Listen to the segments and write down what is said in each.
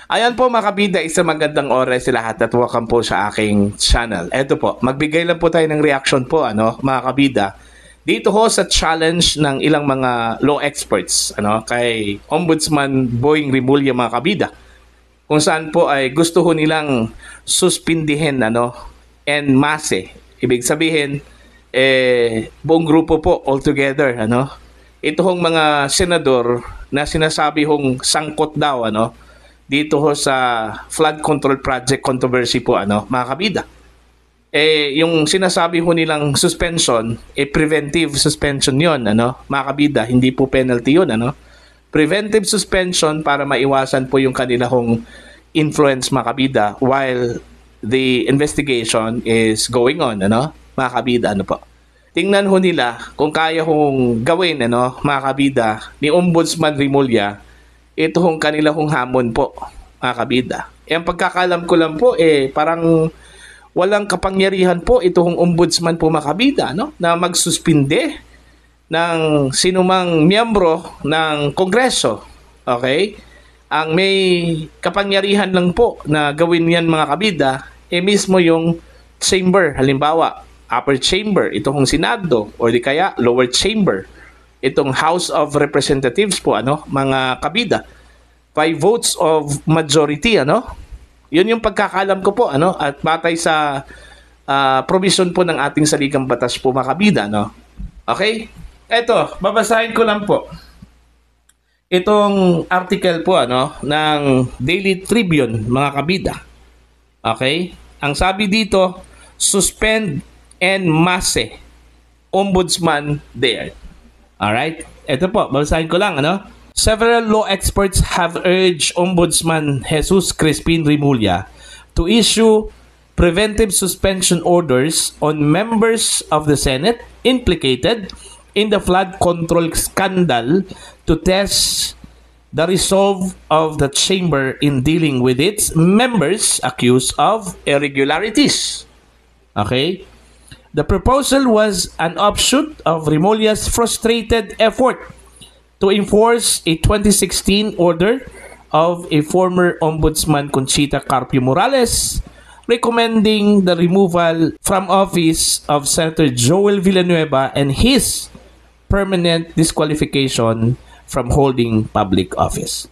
Ayan po mga kabida, isang magandang oras sa lahat at welcome po sa aking channel. Eto po, magbigay lang po tayo ng reaction po mga kabida. Dito ho sa challenge ng ilang mga law experts kay Ombudsman Boying Rimulya mga kabida. Kung saan po ay gusto ho nilang suspindihin en masse. Ibig sabihin buong grupo po altogether Ito hong mga senador na sinasabi hong sangkot daw dito ho sa flood control project controversy po mga kabida. Yung sinasabi ho nilang suspension, preventive suspension 'yon mga kabida, hindi po penalty 'yon Preventive suspension para maiwasan po yung kanila hong influence mga kabida while the investigation is going on mga kabida po. Tingnan ho nila kung kaya hong gawin mga kabida ni Ombudsman Rimulya ito hong kanila hong hamon po, mga kabida. Ang pagkakalam ko lang po, parang walang kapangyarihan po ito hong ombudsman po, mga kabida, na magsuspinde ng sinumang miyembro ng Kongreso. Okay? Ang may kapangyarihan lang po na gawin yan, mga kabida, mismo yung chamber, halimbawa, upper chamber, ito hong Senado, o di kaya lower chamber. Itong House of Representatives po mga kabida, 5 votes of majority yun yung pagkakalam ko po at batay sa provision po ng ating saligang batas po mga kabida Okay, eto babasahin ko lang po itong article po ng Daily Tribune mga kabida. Okay, ang sabi dito, suspend en masse ombudsman there. Alright, ito po, babasahin ko lang Several law experts have urged Ombudsman Jesus Crispin Rimulya to issue preventive suspension orders on members of the Senate implicated in the flood control scandal to test the resolve of the chamber in dealing with its members accused of irregularities. Okay? The proposal was an offshoot of Rimulya's frustrated effort to enforce a 2016 order of a former Ombudsman Conchita Carpio Morales recommending the removal from office of Senator Joel Villanueva and his permanent disqualification from holding public office.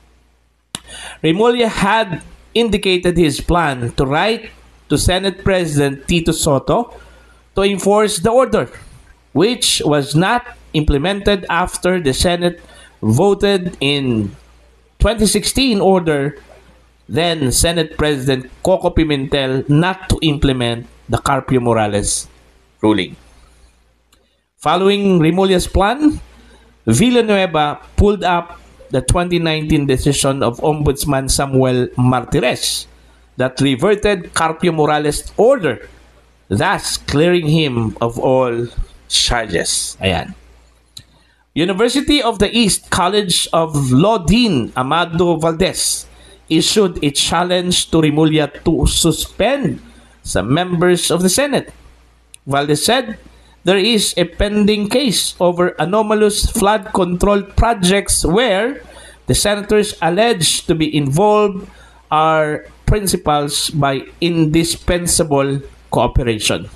Rimulya had indicated his plan to write to Senate President Tito Soto to enforce the order, which was not implemented after the Senate voted in 2016 order then Senate President Coco Pimentel not to implement the Carpio Morales ruling. Following Rimulya's plan, Villanueva pulled up the 2019 decision of Ombudsman Samuel Martires that reverted Carpio Morales' order, thus clearing him of all charges. Ayan. University of the East College of Law Dean Amado Valdez issued a challenge to Rimulya to suspend some members of the Senate. Valdez said there is a pending case over anomalous flood control projects where the senators alleged to be involved are principals by indispensable cooperation.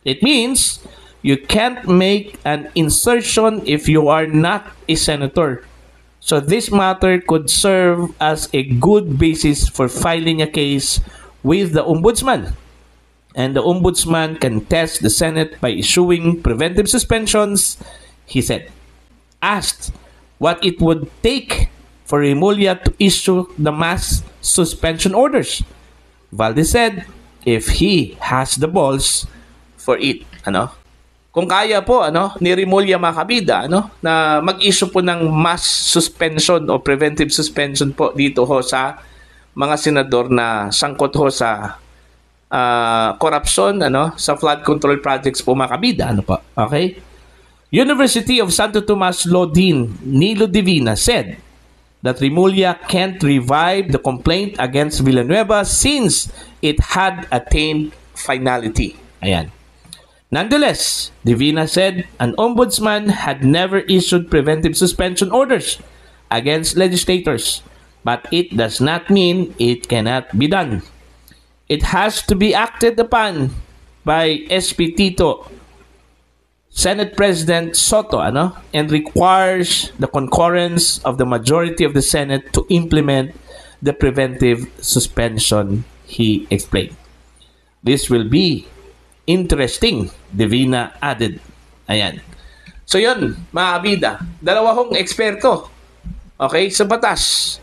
It means you can't make an insertion if you are not a senator. So this matter could serve as a good basis for filing a case with the Ombudsman. And the Ombudsman can test the Senate by issuing preventive suspensions, he said. Asked what it would take for Rimulya to issue the mass suspension orders, Valdez said, if he has the balls for it. Kung kaya po ni Rimulya mga kabida na mag-issue po ng mass suspension o preventive suspension po dito ho sa mga senador na sangkot ho sa corruption sa flood control projects po mga kabida Okay? University of Santo Tomas Law Dean Nilo Divina said that Rimulya can't revive the complaint against Villanueva since it had attained finality. Ayan. Nonetheless, Divina said an ombudsman had never issued preventive suspension orders against legislators But it does not mean it cannot be done. It has to be acted upon by SP Tito, Senate President Soto, and requires the concurrence of the majority of the Senate to implement the preventive suspension, he explained. This will be interesting, Divina added. Ayan. So yun, mga kabida, dalawa hong eksperto, okay, sa batas.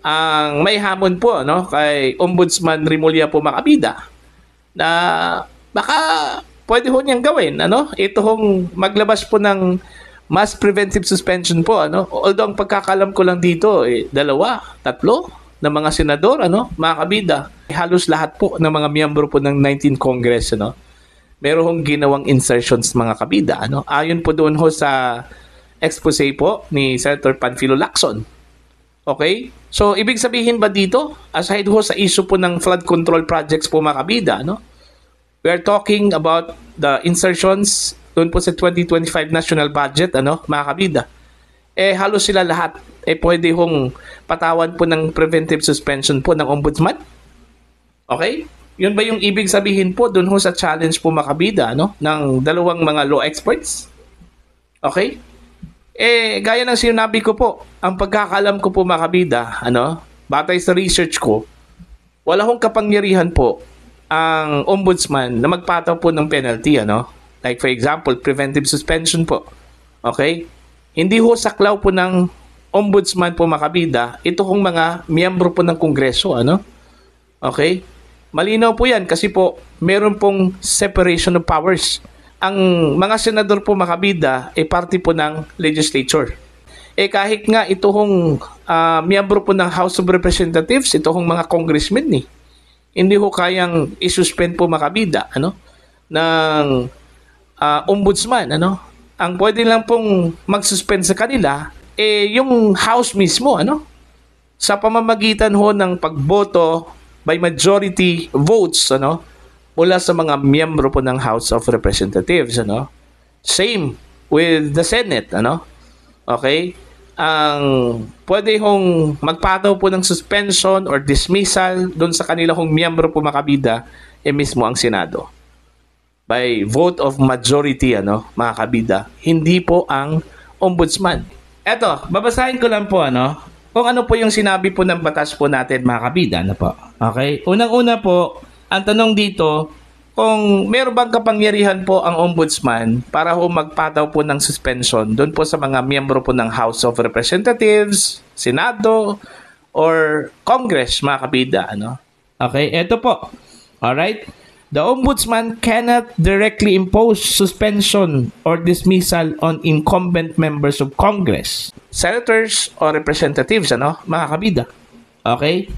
Ang may hamon po kay Ombudsman Remulla po, mga kabida, na baka pwede ho niyang gawin, ito hong maglabas po ng mass preventive suspension po, although ang pagkakalam ko lang dito, 2, 3 na mga senador, mga kabida, halos lahat po ng mga miyembro po ng 19th Congress, meron hong ginawang insertions, mga kabida, ayon po doon ho sa expose po ni Senator Panfilo Lacson. Okay? So, ibig sabihin ba dito, aside ho sa issue po ng flood control projects po, mga kabida, we are talking about the insertions doon po sa 2025 national budget, mga kabida. Halos sila lahat, pwede hong patawan po ng preventive suspension po ng ombudsman. Okay? Yun ba yung ibig sabihin po doon ho sa challenge po, mga kabida, ng dalawang mga law experts? Okay? Gaya ng sinabi ko po, ang pagkakalam ko po, mga kabida, batay sa research ko, wala hong kapangyarihan po ang ombudsman na magpataw po ng penalty, like for example, preventive suspension po. Okay? Hindi ho saklaw po ng ombudsman po, mga kabida, ito hong mga miyembro po ng Kongreso, Okay? Malinaw po yan kasi po meron pong separation of powers. Ang mga senador po, mga kabida, parte po ng legislature. Kahit nga ito hong miyembro po ng House of Representatives, ito hong mga congressmen hindi ho kayang isuspend po, mga kabida, ng ombudsman, Ang pwede lang pong mag-suspend sa kanila, yung House mismo, sa pamamagitan ho ng pagboto by majority votes, mula sa mga miyembro po ng House of Representatives, Same with the Senate, Okay? Ang pwede hong magpataw po ng suspension or dismissal doon sa kanila hong miyembro po, mga kabida, mismo ang Senado. By vote of majority, mga kabida, hindi po ang ombudsman. Eto, babasahin ko lang po, kung ano po yung sinabi po ng batas po natin, mga kabida, po. Okay? Unang-una po, ang tanong dito, kung meron bang kapangyarihan po ang ombudsman para ho magpataw po ng suspension doon po sa mga miyembro po ng House of Representatives, Senado, or Congress, mga kabida, Okay, eto po. Alright? The ombudsman cannot directly impose suspension or dismissal on incumbent members of Congress, senators, or representatives, mga kabida. Okay?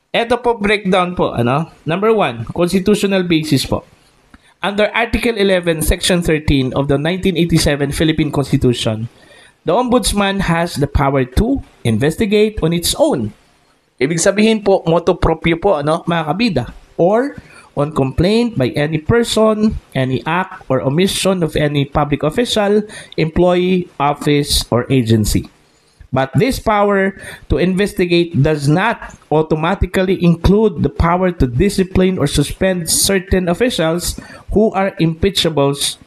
Ito po breakdown po, Number 1, constitutional basis po. Under Article 11, Section 13 of the 1987 Philippine Constitution, the Ombudsman has the power to investigate on its own. Ibig sabihin po, motu proprio po, mga kabida. Or on complaint by any person, any act or omission of any public official, employee, office, or agency. But this power to investigate does not automatically include the power to discipline or suspend certain officials who are impeachables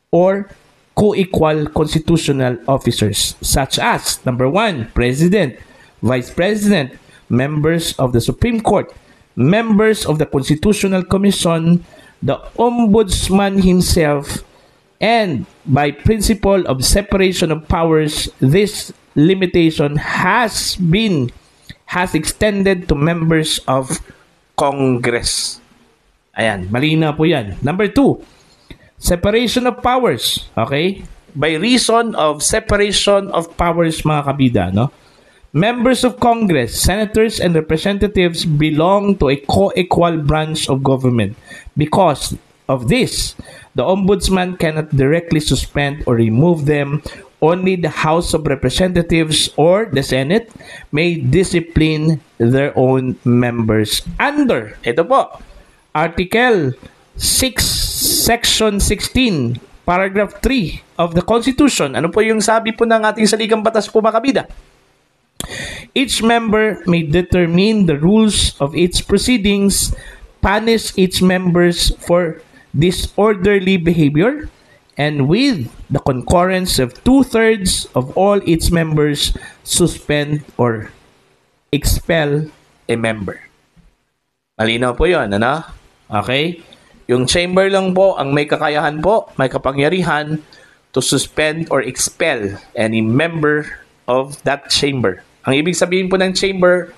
or co-equal constitutional officers, such as, number 1, President, Vice President, members of the Supreme Court, members of the Constitutional Commission, the Ombudsman himself, and by principle of separation of powers, this limitation has extended to members of Congress. Ayan, malinaw po yan. Number 2, separation of powers. Okay? By reason of separation of powers, mga kabida, members of Congress, senators, and representatives belong to a co-equal branch of government. Because of this, the Ombudsman cannot directly suspend or remove them. Only the House of Representatives or the Senate may discipline their own members under, ito po, Article 6, Section 16, Paragraph 3 of the Constitution. Ano po yung sabi po ng ating saligang batas po, mga kabida? Each member may determine the rules of its proceedings, punish its members for disorderly behavior, and with the concurrence of 2/3 of all its members, suspend or expel a member. Malinaw po yun, ano? Okay? Yung chamber lang po ang may kakayahan po, may kapangyarihan to suspend or expel any member of that chamber. Ang ibig sabihin po ng chamber,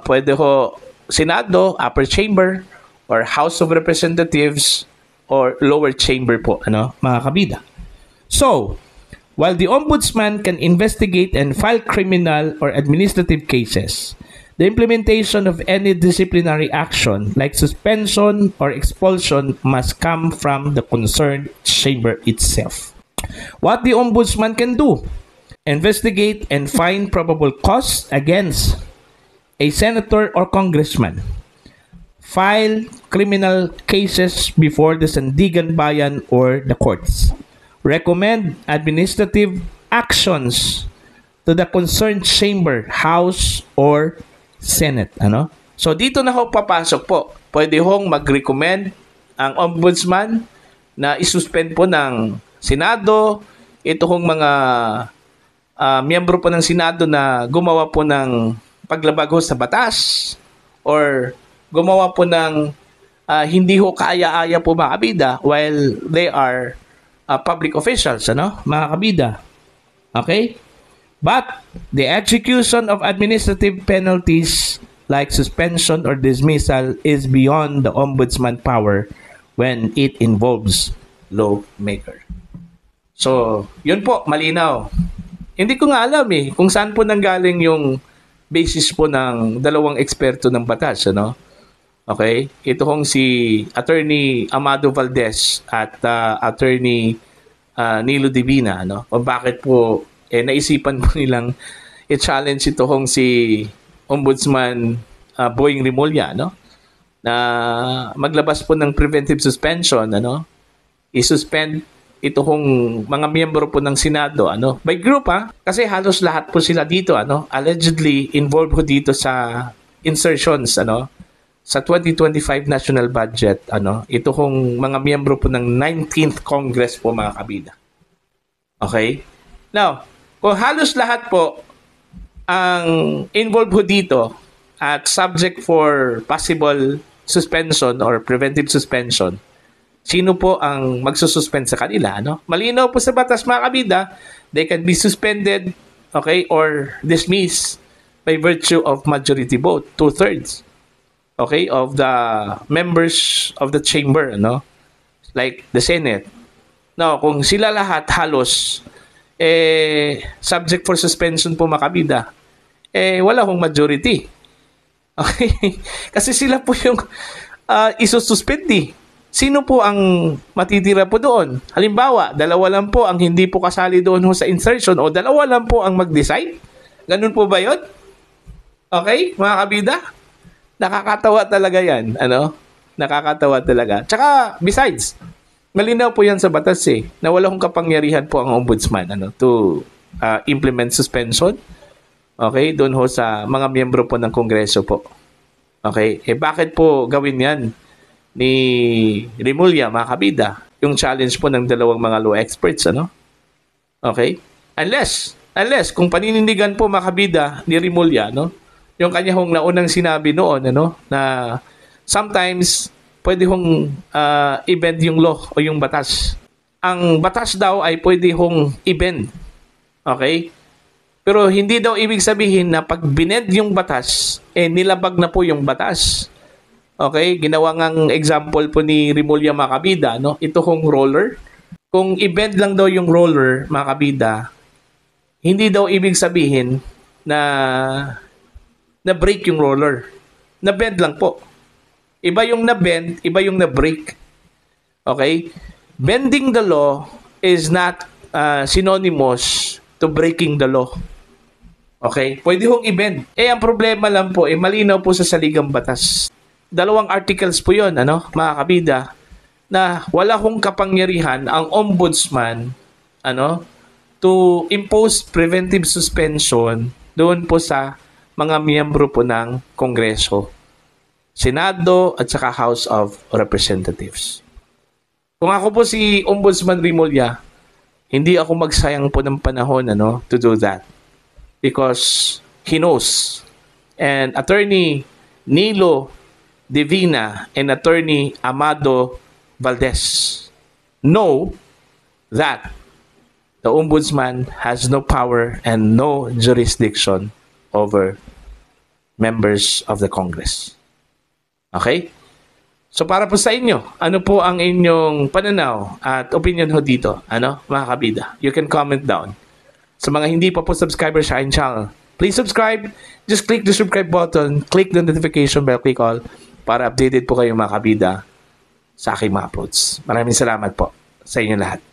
pwede ho Senado, upper chamber, or House of Representatives, or lower chamber po, ano, mga kabida. So, while the ombudsman can investigate and file criminal or administrative cases, the implementation of any disciplinary action like suspension or expulsion must come from the concerned chamber itself. What the ombudsman can do: investigate and find probable cause against a senator or congressman, file criminal cases before the Sandigan Bayan or the courts, recommend administrative actions to the concerned chamber, house, or Senate, ano? So dito na ho papasok po. Pwede hong mag-recommend ang ombudsman na isuspend po ng Senado, ito hong mga miyembro po ng Senado na gumawa po ng paglabag ho sa batas or gumawa po ng hindi ho kaya-aya po mga kabida while they are public officials, ano? Mga kabida. Okay? But the execution of administrative penalties like suspension or dismissal is beyond the ombudsman power when it involves lawmaker. So, yun po, malinaw. Hindi ko nga alam kung saan po nanggaling yung basis po ng dalawang eksperto ng batas, ano? Okay? Ito hong si Attorney Amado Valdez at Attorney Nilo Divina, ano? O bakit po naisipan po nilang i-challenge ito hong si Ombudsman Boying Rimulya, no? Na maglabas po ng preventive suspension, ano? I-suspend ito hong mga miyembro po ng Senado, ano? By group, kasi halos lahat po sila dito, ano? Allegedly involved po dito sa insertions, ano? Sa 2025 national budget, ano? Ito hong mga miyembro po ng 19th Congress po, mga kabida. Okay? Now, kung halos lahat po ang involved po dito at subject for possible suspension or preventive suspension, sino po ang magsususpend sa kanila, ano? Malinaw po sa batas, mga kabida, they can be suspended, okay, or dismissed by virtue of majority vote, 2/3, okay, of the members of the chamber, ano? Like the Senate. Now, kung sila lahat halos subject for suspension po, mga kabida, wala hong majority. Okay? Kasi sila po yung isususpend. Sino po ang matitira po doon? Halimbawa, dalawa lang po ang hindi po kasali doon ho sa insertion o dalawa lang po ang mag-decide? Ganun po ba yun? Okay, mga kabida? Nakakatawa talaga yan. Ano? Nakakatawa talaga. Tsaka, besides, malinaw po yan sa batas na wala hong kapangyarihan po ang ombudsman, ano, to implement suspension. Okay, doon ho sa mga miyembro po ng Kongreso po. Okay, bakit po gawin yan ni Rimulya, mga kabida? Yung challenge po ng dalawang mga law experts, ano? Okay? Unless kung paninindigan po, mga kabida, ni Rimulya, no? Yung kanya hong naunang sinabi noon, ano, na sometimes pwede hong i-bend yung law o yung batas. Ang batas daw ay pwede hong i-bend. Okay? Pero hindi daw ibig sabihin na pag binend yung batas, nilabag na po yung batas. Okay? Ginawa ngang example po ni Rimulya, mga kabida, no? Ito hong roller. Kung i-bend lang daw yung roller, mga kabida, hindi daw ibig sabihin na break yung roller. Na-bend lang po. Iba yung na-bend, iba yung na-break. Okay? Bending the law is not synonymous to breaking the law. Okay? Pwede hong i-bend. Ang problema lang po, malinaw po sa saligang batas. Dalawang articles po yun, ano, mga kabida, na wala hong kapangyarihan ang ombudsman, ano, to impose preventive suspension doon po sa mga miyembro po ng Kongreso, Senado at saka House of Representatives. Kung ako po si Ombudsman Rimulya, hindi ako magsayang po ng panahon to do that. Because he knows. And Attorney Nilo Divina and Attorney Amado Valdez know that the Ombudsman has no power and no jurisdiction over members of the Congress. Okay? So para po sa inyo, ano po ang inyong pananaw at opinion ho dito? Mga kabida? You can comment down. Sa mga hindi pa po subscriber sa aking channel, please subscribe. Just click the subscribe button, click the notification bell, click all para updated po kayo mga kabida sa aking mga uploads. Maraming salamat po sa inyo lahat.